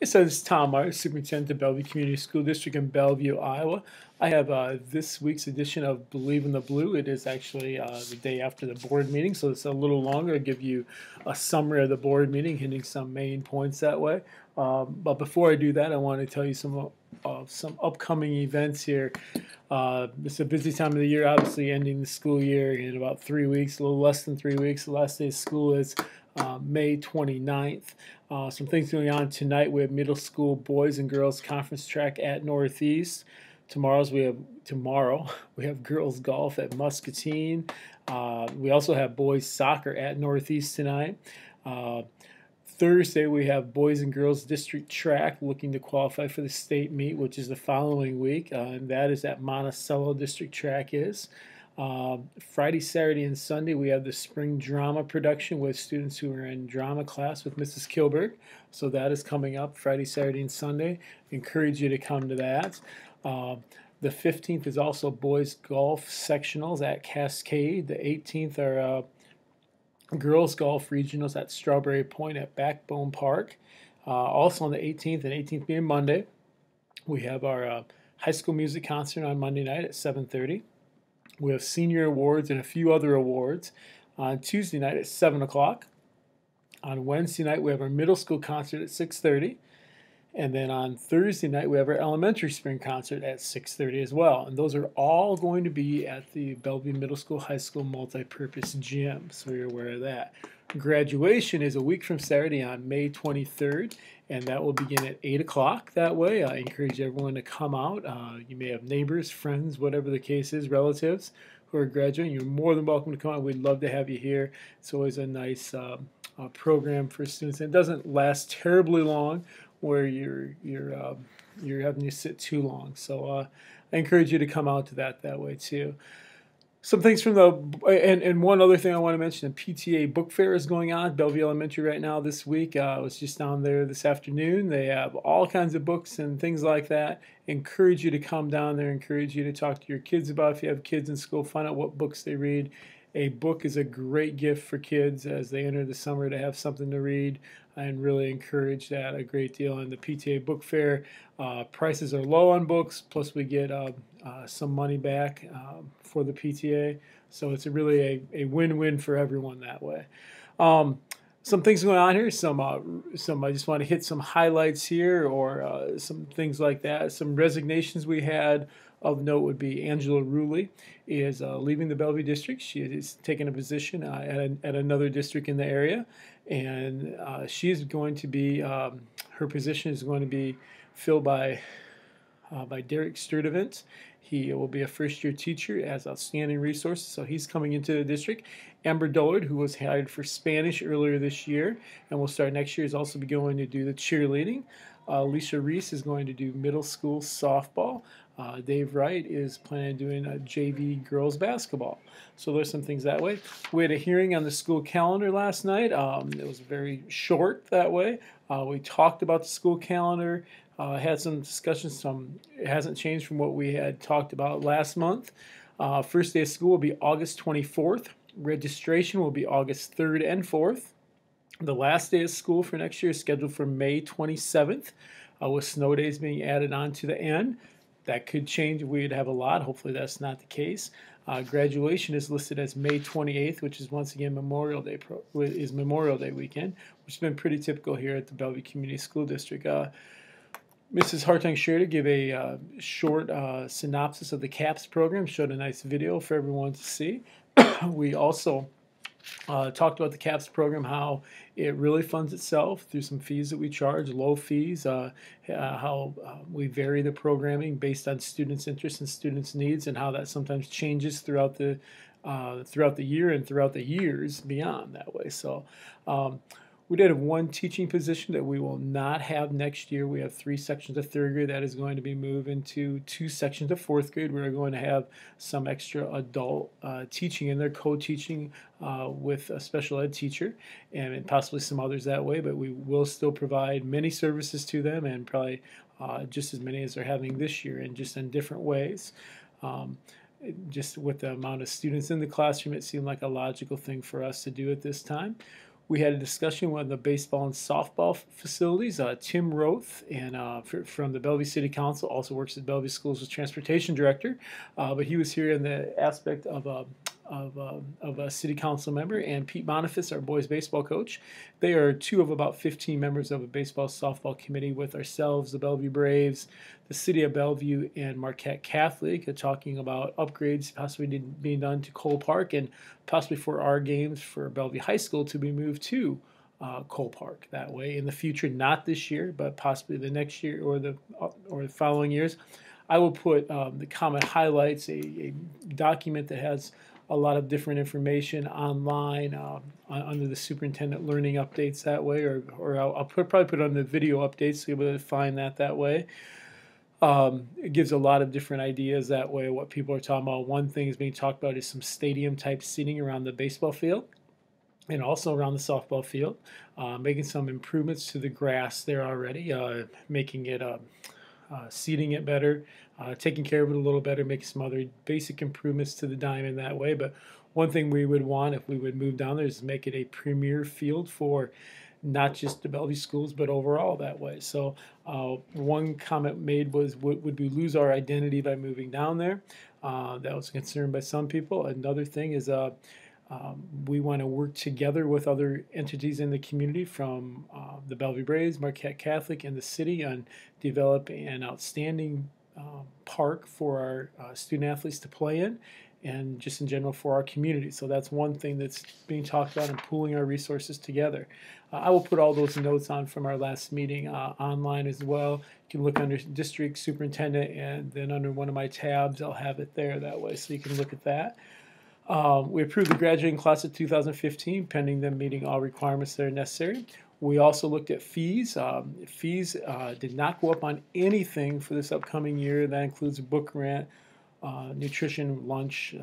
So this is Tom Myers, Superintendent of Bellevue Community School District in Bellevue, Iowa. I have this week's edition of Believe in the Blue. It is actually the day after the board meeting, so it's a little longer. I'll give you a summary of the board meeting, hitting some main points that way. But before I do that, I want to tell you some upcoming events here. It's a busy time of the year, obviously ending the school year in about 3 weeks, a little less than 3 weeks. The last day of school is May 29th. Some things going on tonight. We have middle school boys and girls conference track at Northeast. Tomorrow we have girls golf at Muscatine. We also have boys soccer at Northeast tonight. Thursday we have boys and girls district track looking to qualify for the state meet, which is the following week, and that is at Monticello District Track is. Friday, Saturday, and Sunday, we have the spring drama production with students who are in drama class with Mrs. Kilberg. So that is coming up Friday, Saturday, and Sunday. Encourage you to come to that. The 15th is also boys golf sectionals at Cascade. The 18th are girls golf regionals at Strawberry Point at Backbone Park. Also on the 18th, and 18th being Monday, we have our high school music concert on Monday night at 7:30. We have senior awards and a few other awards on Tuesday night at 7 o'clock. On Wednesday night, we have our middle school concert at 6:30. And then on Thursday night, we have our elementary spring concert at 6:30 as well. And those are all going to be at the Bellevue Middle School High School Multipurpose Gym, so you're aware of that. Graduation is a week from Saturday on May 23rd, and that will begin at 8 o'clock that way. I encourage everyone to come out. You may have neighbors, friends, whatever the case is, relatives who are graduating. You're more than welcome to come out. We'd love to have you here. It's always a nice program for students. It doesn't last terribly long where you're having to sit too long. So I encourage you to come out to that way too. Some things from and one other thing I want to mention, the PTA book fair is going on at Bellevue Elementary right now this week. I was just down there this afternoon. They have all kinds of books and things like that. Encourage you to come down there. Encourage you to talk to your kids about, if you have kids in school, find out what books they read. A book is a great gift for kids as they enter the summer to have something to read, and really encourage that a great deal. And the PTA book fair, prices are low on books, plus we get some money back for the PTA. So it's really a win-win for everyone that way. Some things going on here. I just want to hit some highlights here, or some things like that. Some resignations we had of note would be Angela Ruley is leaving the Bellevue district. She is taking a position at another district in the area, and she is going to be her position is going to be filled by Derek Sturdivant. He will be a first-year teacher as outstanding resources, so he's coming into the district. Amber Dullard, who was hired for Spanish earlier this year and will start next year, is also going to do the cheerleading. Alicia Reese is going to do middle school softball. Dave Wright is planning on doing JV girls basketball. So there's some things that way. We had a hearing on the school calendar last night. It was very short that way. We talked about the school calendar, had some discussions. It hasn't changed from what we had talked about last month. First day of school will be August 24th. Registration will be August 3rd and 4th. The last day of school for next year is scheduled for May 27th, with snow days being added on to the end. That could change. We'd have a lot. Hopefully that's not the case. Graduation is listed as May 28th, which is once again Memorial Day weekend, which has been pretty typical here at the Bellevue Community School District. Mrs. Hartung-Schroeder gave a short synopsis of the CAPS program, showed a nice video for everyone to see. We also talked about the CAPS program, how it really funds itself through some fees that we charge, low fees, how we vary the programming based on students' interests and students' needs, and how that sometimes changes throughout the year and throughout the years beyond that way. So we did have one teaching position that we will not have next year. We have 3 sections of third grade that is going to be moved into 2 sections of fourth grade. We're going to have some extra adult teaching in there, co-teaching with a special ed teacher, and possibly some others that way, but we will still provide many services to them, and probably just as many as they're having this year, and just in different ways. Just with the amount of students in the classroom, it seemed like a logical thing for us to do at this time. We had a discussion with the baseball and softball facilities. Tim Roth and from the Bellevue City Council also works at Bellevue Schools as transportation director, but he was here in the aspect of a city council member, and Pete Boniface, our boys baseball coach. They are two of about 15 members of a baseball softball committee with ourselves, the Bellevue Braves, the city of Bellevue, and Marquette Catholic, talking about upgrades possibly being done to Cole Park and possibly for our games for Bellevue High School to be moved to Cole Park that way in the future, not this year, but possibly the next year or the following years. I will put the comment highlights, a document that has a lot of different information online under the superintendent learning updates that way, or I'll probably put it on the video updates so you'll be able to find that way. It gives a lot of different ideas that way, what people are talking about. One thing is being talked about is some stadium type seating around the baseball field and also around the softball field, making some improvements to the grass there already, making it seeding it better, taking care of it a little better, making some other basic improvements to the diamond that way. But one thing we would want if we would move down there is make it a premier field for not just the Bellevue schools, but overall that way. So one comment made was, would we lose our identity by moving down there? That was a concern by some people. Another thing is we want to work together with other entities in the community from the Bellevue Braves, Marquette Catholic, and the city on developing an outstanding park for our student athletes to play in, and just in general for our community. So that's one thing that's being talked about, and pooling our resources together. I will put all those notes on from our last meeting online as well. You can look under district superintendent, and then under one of my tabs I'll have it there that way, so you can look at that. We approved the graduating class of 2015, pending them meeting all requirements that are necessary. We also looked at fees. Fees did not go up on anything for this upcoming year. That includes book rent, nutrition, lunch,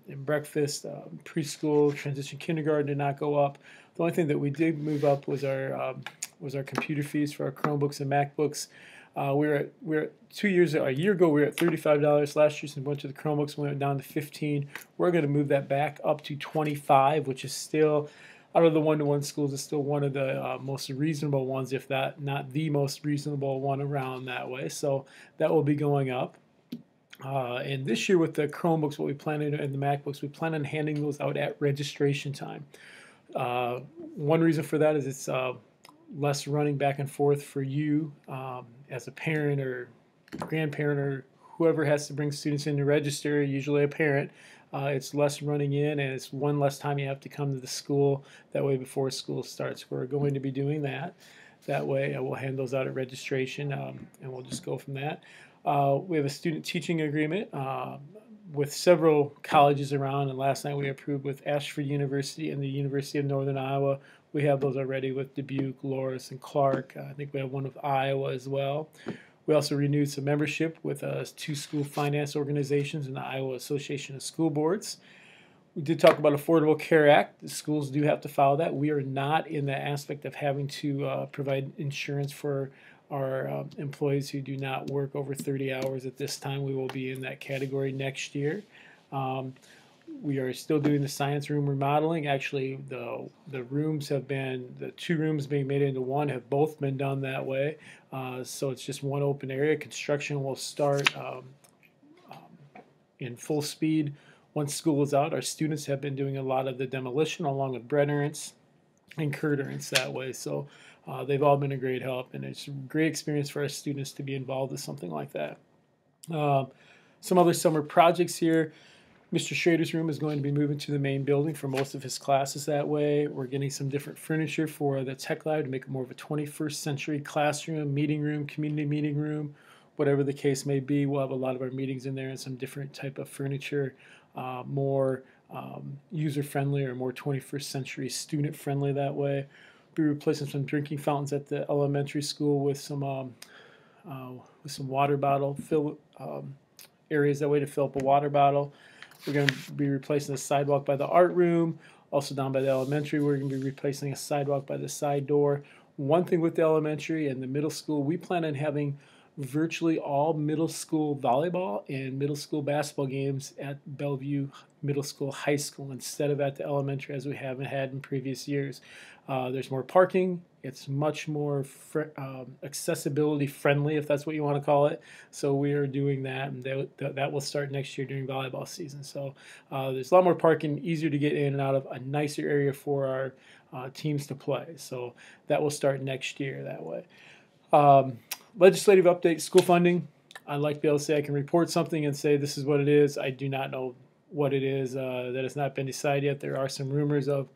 and breakfast. Preschool, transition kindergarten did not go up. The only thing that we did move up was our computer fees for our Chromebooks and MacBooks. We're at a year ago we were at $35. Last year, since we went to the Chromebooks, we went down to $15. We're going to move that back up to $25, which is still, out of the one-to-one schools, is still one of the most reasonable ones, if that not the most reasonable one around that way. So that will be going up. And this year with the Chromebooks, what we plan on, and the MacBooks, we plan on handing those out at registration time. One reason for that is it's less running back and forth for you as a parent or grandparent or whoever has to bring students in to register, usually a parent. It's less running in, and it's one less time you have to come to the school that way before school starts. We're going to be doing that. That way we'll hand those out at registration, and we'll just go from that. We have a student teaching agreement with several colleges around, and last night we approved with Ashford University and the University of Northern Iowa. We have those already with Dubuque, Loras, and Clark. I think we have one with Iowa as well. We also renewed some membership with 2 school finance organizations in the Iowa Association of School Boards. We did talk about Affordable Care Act. The schools do have to follow that. We are not in the aspect of having to provide insurance for our employees who do not work over 30 hours at this time. We will be in that category next year. We are still doing the science room remodeling. Actually, the rooms have been, the 2 rooms being made into one have both been done that way. So it's just one open area. Construction will start in full speed once school is out. Our students have been doing a lot of the demolition along with Brett Ernst and Kurt Ernst that way. So they've all been a great help, and it's a great experience for our students to be involved with something like that. Some other summer projects here. Mr. Schrader's room is going to be moving to the main building for most of his classes that way. We're getting some different furniture for the tech lab to make it more of a 21st century classroom, meeting room, community meeting room, whatever the case may be. We'll have a lot of our meetings in there and some different type of furniture, more user-friendly or more 21st century student-friendly that way. We'll be replacing some drinking fountains at the elementary school with some water bottle fill areas that way to fill up a water bottle. We're going to be replacing the sidewalk by the art room. Also down by the elementary, we're going to be replacing a sidewalk by the side door. One thing with the elementary and the middle school, we plan on having virtually all middle school volleyball and middle school basketball games at Bellevue Middle School, High School, instead of at the elementary as we haven't had in previous years. There's more parking. It's much more accessibility friendly, if that's what you want to call it. So we are doing that, and that will start next year during volleyball season. So there's a lot more parking, easier to get in and out of, a nicer area for our teams to play. So that will start next year that way. Legislative update, school funding. I'd like to be able to say I can report something and say this is what it is. I do not know what it is. That has not been decided yet. There are some rumors of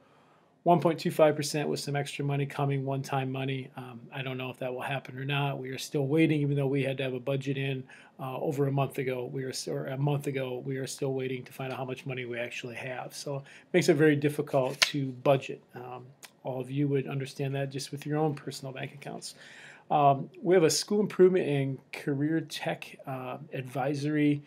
1.25% with some extra money coming, one-time money. I don't know if that will happen or not. We are still waiting, even though we had to have a budget in over a month ago. We are still waiting to find out how much money we actually have. So it makes it very difficult to budget. All of you would understand that just with your own personal bank accounts. We have a school improvement and career tech advisory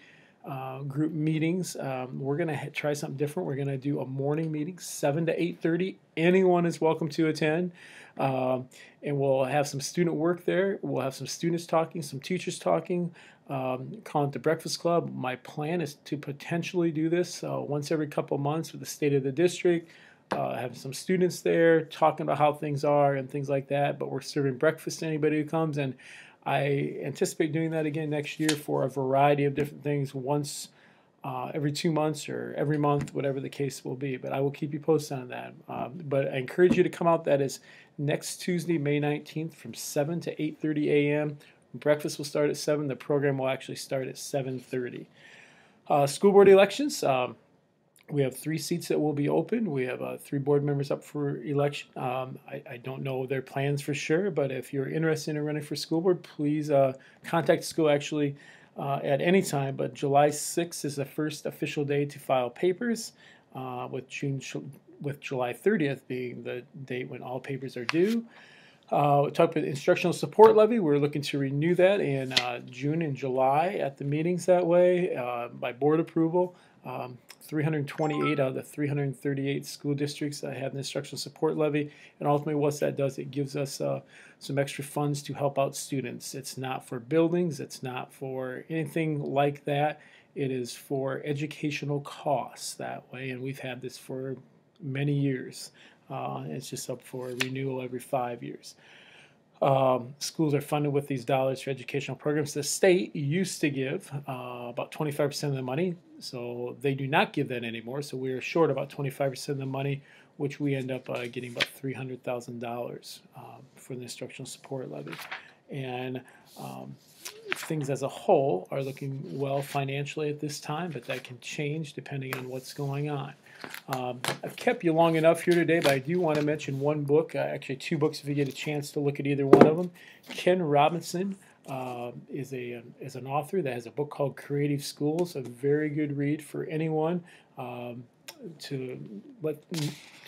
group meetings. We're going to try something different. We're going to do a morning meeting, 7 to 8:30. Anyone is welcome to attend. And we'll have some student work there. We'll have some students talking, some teachers talking, calling it the Breakfast Club. My plan is to potentially do this once every couple months with the state of the district. Have some students there talking about how things are and things like that, but we're serving breakfast to anybody who comes, and I anticipate doing that again next year for a variety of different things, once every 2 months or every month, whatever the case will be, but I will keep you posted on that. But I encourage you to come out. That is next Tuesday, May 19th from 7 to 8:30 a.m. Breakfast will start at 7. The program will actually start at 7:30. School board elections. We have 3 seats that will be open. We have 3 board members up for election. I don't know their plans for sure, but if you're interested in running for school board, please contact the school actually at any time. But July 6th is the first official day to file papers, with July 30th being the date when all papers are due. We talked about the instructional support levy. We're looking to renew that in June and July at the meetings that way by board approval. 328 out of the 338 school districts have the instructional support levy, and ultimately what that does, it gives us some extra funds to help out students. It's not for buildings, it's not for anything like that. It is for educational costs that way, and we've had this for many years. It's just up for renewal every 5 years. Schools are funded with these dollars for educational programs. The state used to give about 25% of the money, so they do not give that anymore. So we are short about 25% of the money, which we end up getting about $300,000 for the instructional support levy. And things as a whole are looking well financially at this time, but that can change depending on what's going on. I've kept you long enough here today, but I do want to mention one book, actually 2 books if you get a chance to look at either one of them. Ken Robinson is an author that has a book called Creative Schools, a very good read for anyone to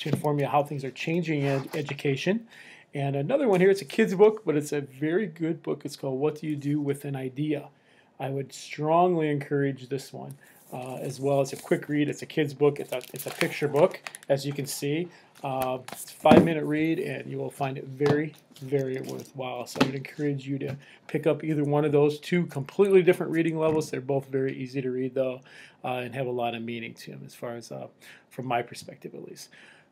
inform you how things are changing in education. And another one here, it's a kid's book, but it's a very good book. It's called What Do You Do with an Idea? I would strongly encourage this one. As well as a quick read. It's a kid's book. It's a picture book, as you can see. It's a 5-minute read, and you will find it very, very worthwhile. So I would encourage you to pick up either one of those. 2 completely different reading levels. They're both very easy to read, though, and have a lot of meaning to them, as far as from my perspective, at least.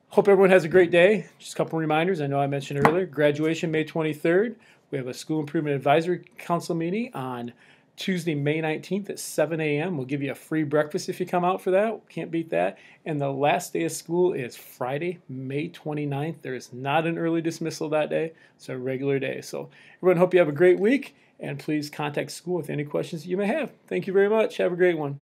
Hope everyone has a great day. Just a couple reminders. I know I mentioned earlier. Graduation May 23rd. We have a School Improvement Advisory Council meeting on Tuesday, May 19th at 7 a.m. We'll give you a free breakfast if you come out for that. Can't beat that. And the last day of school is Friday, May 29th. There is not an early dismissal that day. It's a regular day. So everyone, hope you have a great week, and please contact school with any questions that you may have. Thank you very much. Have a great one.